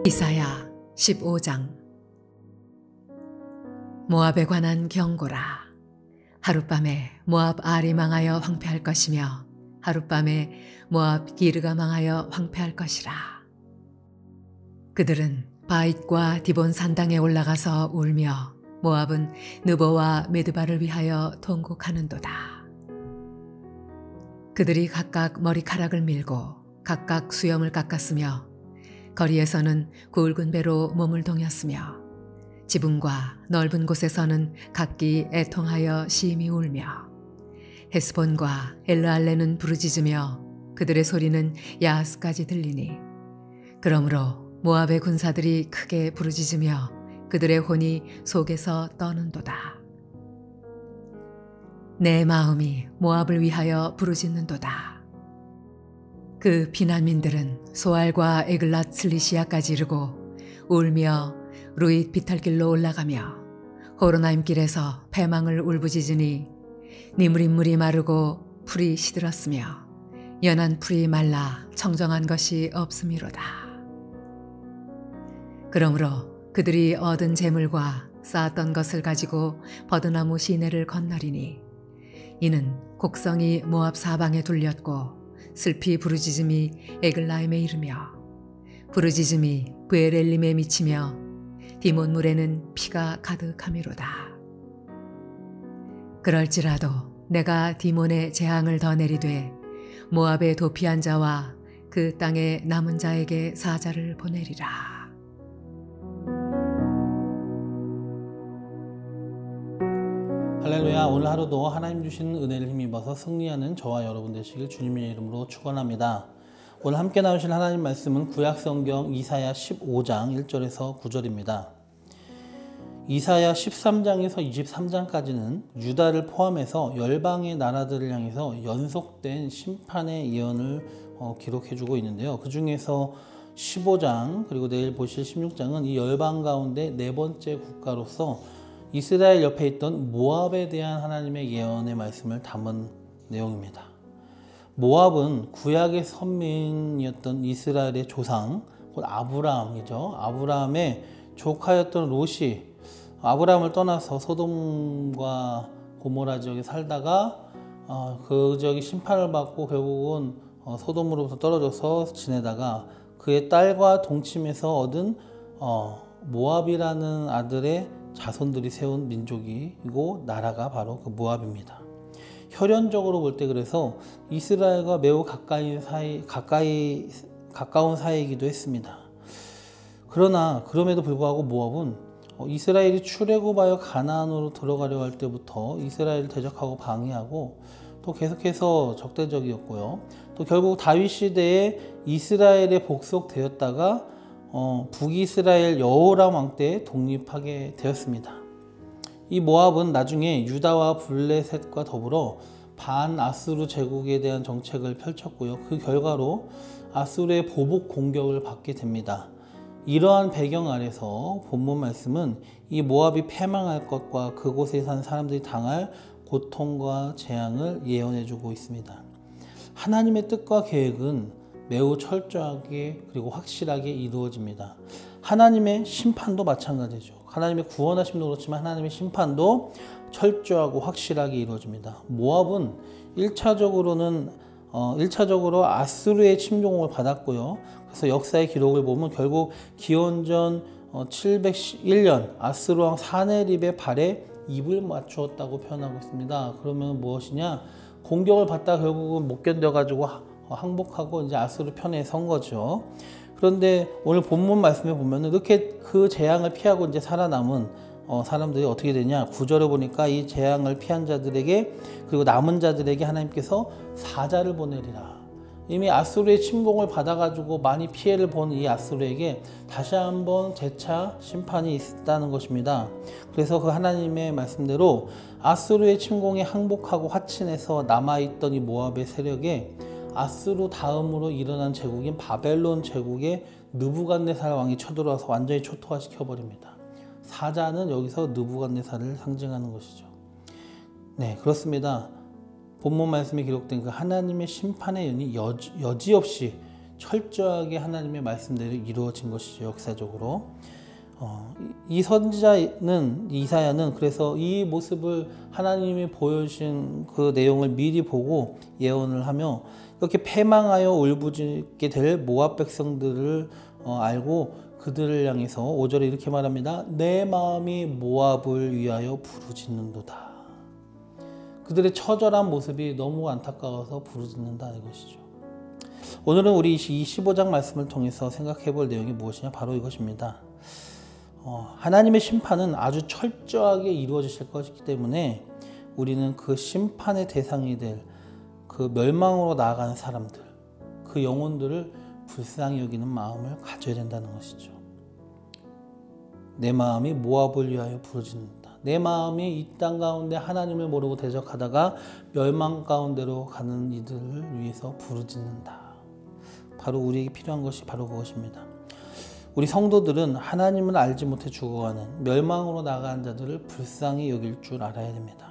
이사야 15장. 모압에 관한 경고라. 하룻밤에 모압 알이 망하여 황폐할 것이며 하룻밤에 모압 기르가 망하여 황폐할 것이라. 그들은 바잇과 디본 산당에 올라가서 울며 모압은 느보와 메드바를 위하여 통곡하는도다. 그들이 각각 머리카락을 밀고 각각 수염을 깎았으며 거리에서는 굵은 배로 몸을 동였으며 지붕과 넓은 곳에서는 각기 애통하여 심히 울며 헤스본과 엘르알레는 부르짖으며 그들의 소리는 야하스까지 들리니 그러므로 모압의 군사들이 크게 부르짖으며 그들의 혼이 속에서 떠는도다. 내 마음이 모압을 위하여 부르짖는도다. 그 피난민들은 소알과 에글랏 슬리시아까지 이르고 울며 루잇 비탈길로 올라가며 호로나임 길에서 패망을 울부짖으니 니무린물이 마르고 풀이 시들었으며 연한 풀이 말라 청정한 것이 없음이로다. 그러므로 그들이 얻은 재물과 쌓았던 것을 가지고 버드나무 시내를 건너리니 이는 곡성이 모압 사방에 둘렸고 슬피 부르짖음이 에글라임에 이르며 부르짖음이 브에렐림에 미치며 디몬물에는 피가 가득함이로다. 그럴지라도 내가 디몬에 재앙을 더 내리되 모압의 도피한 자와 그 땅의 남은 자에게 사자를 보내리라. 할렐루야. 오늘 하루도 하나님 주시는 은혜를 힘입어서 승리하는 저와 여러분 되시길 주님의 이름으로 축원합니다. 오늘 함께 나누실 하나님 말씀은 구약성경 이사야 15장 1절에서 9절입니다. 이사야 13장에서 23장까지는 유다를 포함해서 열방의 나라들을 향해서 연속된 심판의 예언을 기록해주고 있는데요. 그 중에서 15장 그리고 내일 보실 16장은 이 열방 가운데 네 번째 국가로서 이스라엘 옆에 있던 모압에 대한 하나님의 예언의 말씀을 담은 내용입니다. 모압은 구약의 선민이었던 이스라엘의 조상, 곧 아브라함이죠. 아브라함의 조카였던 롯이 아브라함을 떠나서 소돔과 고모라 지역에 살다가 그 지역이 심판을 받고 결국은 소돔으로부터 떨어져서 지내다가 그의 딸과 동침해서 얻은 모압이라는 아들의 자손들이 세운 민족이고 나라가 바로 그 모압입니다. 혈연적으로 볼 때 그래서 이스라엘과 매우 가까운 사이이기도 했습니다. 그러나 그럼에도 불구하고 모압은 이스라엘이 출애굽하여 가나안으로 들어가려 할 때부터 이스라엘을 대적하고 방해하고 또 계속해서 적대적이었고요. 또 결국 다윗 시대에 이스라엘에 복속되었다가 북이스라엘 여호람 왕 때 독립하게 되었습니다. 이 모압은 나중에 유다와 블레셋과 더불어 반아수르 제국에 대한 정책을 펼쳤고요. 그 결과로 아수르의 보복 공격을 받게 됩니다. 이러한 배경 아래서 본문 말씀은 이 모압이 패망할 것과 그곳에 산 사람들이 당할 고통과 재앙을 예언해 주고 있습니다. 하나님의 뜻과 계획은 매우 철저하게 그리고 확실하게 이루어집니다. 하나님의 심판도 마찬가지죠. 하나님의 구원하심도 그렇지만 하나님의 심판도 철저하고 확실하게 이루어집니다. 모압은 1차적으로 아수르의 침공을 받았고요. 그래서 역사의 기록을 보면 결국 기원전 701년 아수르 왕 사네립의 발에 입을 맞추었다고 표현하고 있습니다. 그러면 무엇이냐? 공격을 받다 결국은 못 견뎌가지고 항복하고 이제 아수르 편에 선 거죠. 그런데 오늘 본문 말씀에 보면 이렇게 그 재앙을 피하고 이제 살아남은 사람들이 어떻게 되냐? 9절에 보니까 이 재앙을 피한 자들에게 그리고 남은 자들에게 하나님께서 사자를 보내리라. 이미 아수르의 침공을 받아가지고 많이 피해를 본 이 아수르에게 다시 한번 재차 심판이 있다는 것입니다. 그래서 그 하나님의 말씀대로 아수르의 침공에 항복하고 화친해서 남아있던 이 모압의 세력에 아수르 다음으로 일어난 제국인 바벨론 제국의 느부갓네살 왕이 쳐들어와서 완전히 초토화시켜버립니다. 사자는 여기서 느부갓네살을 상징하는 것이죠. 네, 그렇습니다. 본문 말씀에 기록된 그 하나님의 심판의 연이 여지없이 철저하게 하나님의 말씀대로 이루어진 것이죠. 역사적으로. 이 선지자는 이사야는 그래서 이 모습을 하나님이 보여주신 그 내용을 미리 보고 예언을 하며 이렇게 패망하여 울부짖게 될 모압 백성들을 알고 그들을 향해서 5절에 이렇게 말합니다. 내 마음이 모압을 위하여 부르짖는도다. 그들의 처절한 모습이 너무 안타까워서 부르짖는다 이것이죠. 오늘은 우리 이 15장 말씀을 통해서 생각해 볼 내용이 무엇이냐 바로 이것입니다. 하나님의 심판은 아주 철저하게 이루어지실 것이기 때문에 우리는 그 심판의 대상이 될 그 멸망으로 나아가는 사람들, 그 영혼들을 불쌍히 여기는 마음을 가져야 된다는 것이죠. 내 마음이 모압을 위하여 부르짖는다. 내 마음이 이 땅 가운데 하나님을 모르고 대적하다가 멸망 가운데로 가는 이들을 위해서 부르짖는다. 바로 우리에게 필요한 것이 바로 그것입니다. 우리 성도들은 하나님을 알지 못해 죽어가는 멸망으로 나가는 자들을 불쌍히 여길 줄 알아야 됩니다.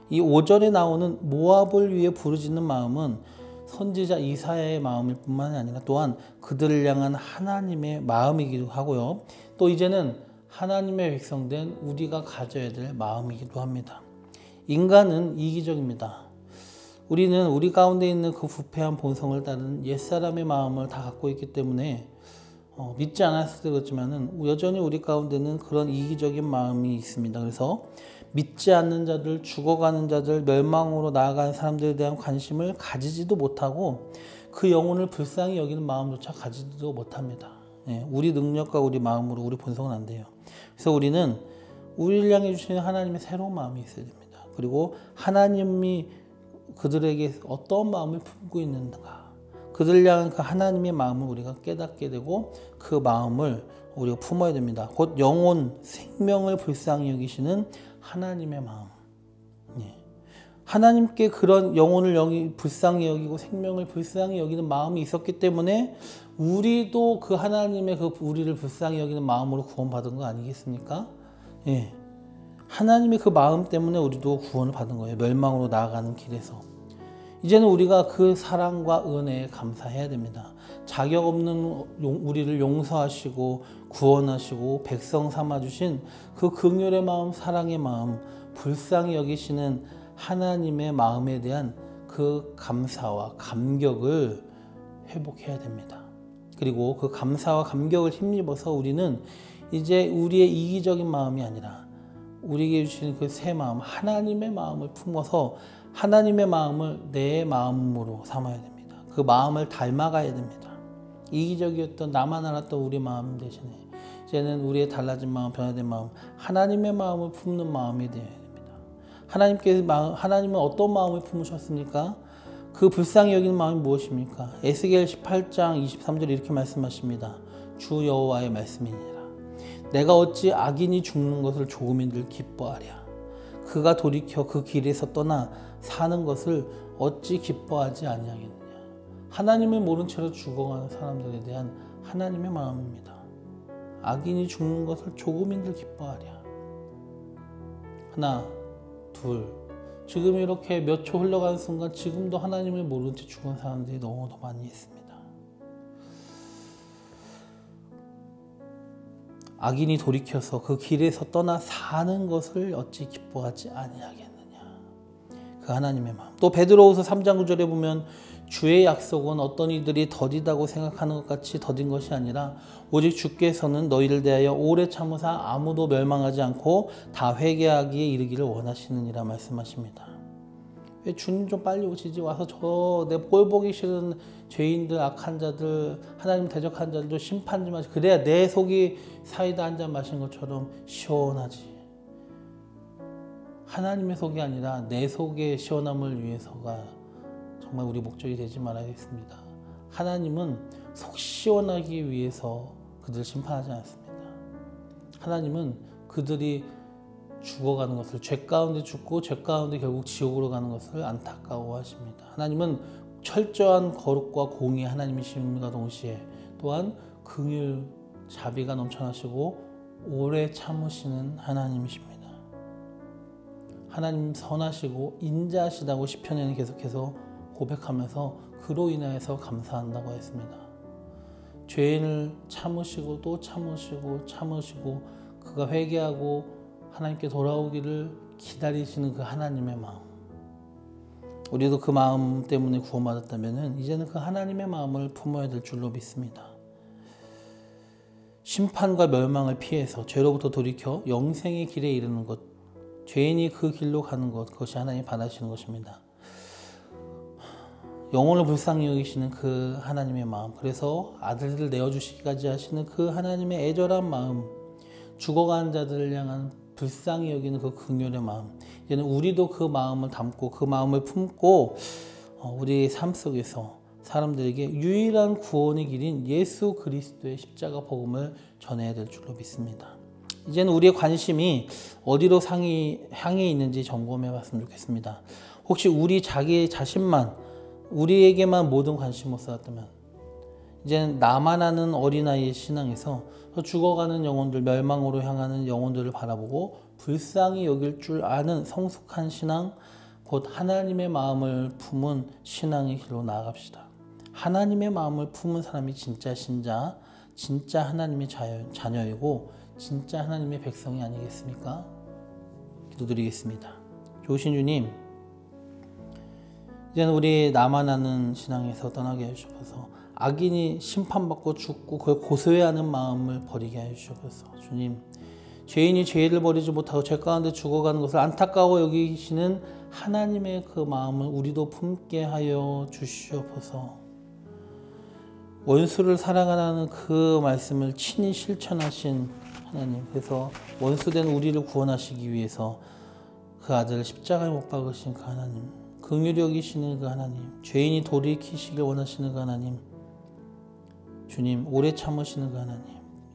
이 5절에 나오는 모압을 위해 부르짖는 마음은 선지자 이사야의 마음일 뿐만 아니라 또한 그들을 향한 하나님의 마음이기도 하고요. 또 이제는 하나님의 백성된 우리가 가져야 될 마음이기도 합니다. 인간은 이기적입니다. 우리는 우리 가운데 있는 그 부패한 본성을 따르는 옛사람의 마음을 다 갖고 있기 때문에 믿지 않았을 때 그렇지만은 여전히 우리 가운데는 그런 이기적인 마음이 있습니다. 그래서 믿지 않는 자들, 죽어가는 자들, 멸망으로 나아가는 사람들에 대한 관심을 가지지도 못하고 그 영혼을 불쌍히 여기는 마음조차 가지지도 못합니다. 우리 능력과 우리 마음으로 우리 본성은 안 돼요. 그래서 우리는 우리를 향해 주시는 하나님의 새로운 마음이 있어야 됩니다. 그리고 하나님이 그들에게 어떤 마음을 품고 있는가, 그들을 향한 그 하나님의 마음을 우리가 깨닫게 되고 그 마음을 우리가 품어야 됩니다. 곧 영혼, 생명을 불쌍히 여기시는 하나님의 마음. 하나님께 그런 영혼을 불쌍히 여기고 생명을 불쌍히 여기는 마음이 있었기 때문에 우리도 그 하나님의 그 우리를 불쌍히 여기는 마음으로 구원받은 거 아니겠습니까? 하나님의 그 마음 때문에 우리도 구원을 받은 거예요. 멸망으로 나아가는 길에서. 이제는 우리가 그 사랑과 은혜에 감사해야 됩니다. 자격 없는 우리를 용서하시고 구원하시고 백성 삼아주신 그 긍휼의 마음, 사랑의 마음, 불쌍히 여기시는 하나님의 마음에 대한 그 감사와 감격을 회복해야 됩니다. 그리고 그 감사와 감격을 힘입어서 우리는 이제 우리의 이기적인 마음이 아니라 우리에게 주신 그 새 마음, 하나님의 마음을 품어서 하나님의 마음을 내 마음으로 삼아야 됩니다. 그 마음을 닮아가야 됩니다. 이기적이었던 나만 알았던 우리 마음 대신에 이제는 우리의 달라진 마음, 변화된 마음, 하나님의 마음을 품는 마음이 되어야 됩니다. 하나님은 어떤 마음을 품으셨습니까? 그 불쌍히 여기는 마음이 무엇입니까? 에스겔 18장 23절 이렇게 말씀하십니다. 주 여호와의 말씀이니라. 내가 어찌 악인이 죽는 것을 조금인들 기뻐하랴. 그가 돌이켜 그 길에서 떠나 사는 것을 어찌 기뻐하지 아니하겠느냐. 하나님을 모른 채로 죽어가는 사람들에 대한 하나님의 마음입니다. 악인이 죽는 것을 조금인들 기뻐하랴. 하나, 둘. 지금 이렇게 몇 초 흘러가는 순간 지금도 하나님을 모른 채 죽은 사람들이 너무 많이 있습니다. 악인이 돌이켜서 그 길에서 떠나 사는 것을 어찌 기뻐하지 아니하겠느냐. 그 하나님의 마음. 또 베드로후서 3장 9절에 보면 주의 약속은 어떤 이들이 더디다고 생각하는 것 같이 더딘 것이 아니라 오직 주께서는 너희를 대하여 오래 참으사 아무도 멸망하지 않고 다 회개하기에 이르기를 원하시느니라 말씀하십니다. 왜 주님 좀 빨리 오시지, 와서 저 내 꼴 보기 싫은 죄인들, 악한 자들, 하나님 대적한 자들도 심판 좀 하시, 그래야 내 속이 사이다 한 잔 마신 것처럼 시원하지. 하나님의 속이 아니라 내 속의 시원함을 위해서가 정말 우리 목적이 되지 말아야겠습니다. 하나님은 속 시원하기 위해서 그들을 심판하지 않습니다. 하나님은 그들이 죽어가는 것을, 죄 가운데 죽고 죄 가운데 결국 지옥으로 가는 것을 안타까워하십니다. 하나님은 철저한 거룩과 공의 하나님이심과 동시에 또한 긍휼, 자비가 넘쳐나시고 오래 참으시는 하나님이십니다. 하나님 선하시고 인자하시다고 시편에는 계속해서 고백하면서 그로 인하여서 감사한다고 했습니다. 죄인을 참으시고 또 참으시고 그가 회개하고 하나님께 돌아오기를 기다리시는 그 하나님의 마음. 우리도 그 마음 때문에 구원받았다면 이제는 그 하나님의 마음을 품어야 될 줄로 믿습니다. 심판과 멸망을 피해서 죄로부터 돌이켜 영생의 길에 이르는 것, 죄인이 그 길로 가는 것, 그것이 하나님이 바라시는 것입니다. 영혼을 불쌍히 여기시는 그 하나님의 마음, 그래서 아들들을 내어주시기까지 하시는 그 하나님의 애절한 마음, 죽어가는 자들을 향한 불쌍히 여기는 그 긍휼의 마음, 이제는 우리도 그 마음을 담고 그 마음을 품고 우리의 삶 속에서 사람들에게 유일한 구원의 길인 예수 그리스도의 십자가 복음을 전해야 될 줄로 믿습니다. 이제는 우리의 관심이 어디로 향해 있는지 점검해 봤으면 좋겠습니다. 혹시 우리 자기 자신만, 우리에게만 모든 관심을 쏟았다면 이제는 나만 아는 어린아이의 신앙에서 죽어가는 영혼들, 멸망으로 향하는 영혼들을 바라보고 불쌍히 여길 줄 아는 성숙한 신앙, 곧 하나님의 마음을 품은 신앙의 길로 나아갑시다. 하나님의 마음을 품은 사람이 진짜 신자, 진짜 하나님의 자녀이고 진짜 하나님의 백성이 아니겠습니까? 기도드리겠습니다. 좋으신 주님, 이제는 우리 나만 아는 신앙에서 떠나게 해주셔서 악인이 심판받고 죽고 그걸 고소해야 하는 마음을 버리게 해주셔서 주님, 죄인이 죄를 버리지 못하고 죄 가운데 죽어가는 것을 안타까워 여기시는 하나님의 그 마음을 우리도 품게 하여 주시옵소서. 원수를 사랑하라는 그 말씀을 친히 실천하신 하나님, 그래서 원수된 우리를 구원하시기 위해서 그 아들을 십자가에 못 박으신 그 하나님, 긍휼히 여기시는 그 하나님, 죄인이 돌이키시길 원하시는 그 하나님, 주님 오래 참으시는 그 하나님,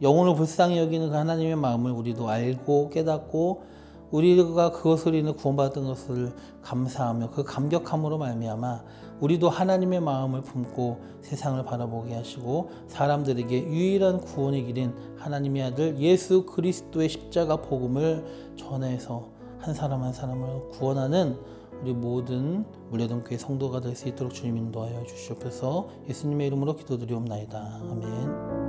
영혼을 불쌍히 여기는 그 하나님의 마음을 우리도 알고 깨닫고 우리가 그것을 인해 구원받았던 것을 감사하며 그 감격함으로 말미암아 우리도 하나님의 마음을 품고 세상을 바라보게 하시고 사람들에게 유일한 구원의 길인 하나님의 아들 예수 그리스도의 십자가 복음을 전해서 한 사람 한 사람을 구원하는 우리 모든 물레동교회 성도가 될 수 있도록 주님 인도하여 주시옵소서. 예수님의 이름으로 기도드리옵나이다. 아멘.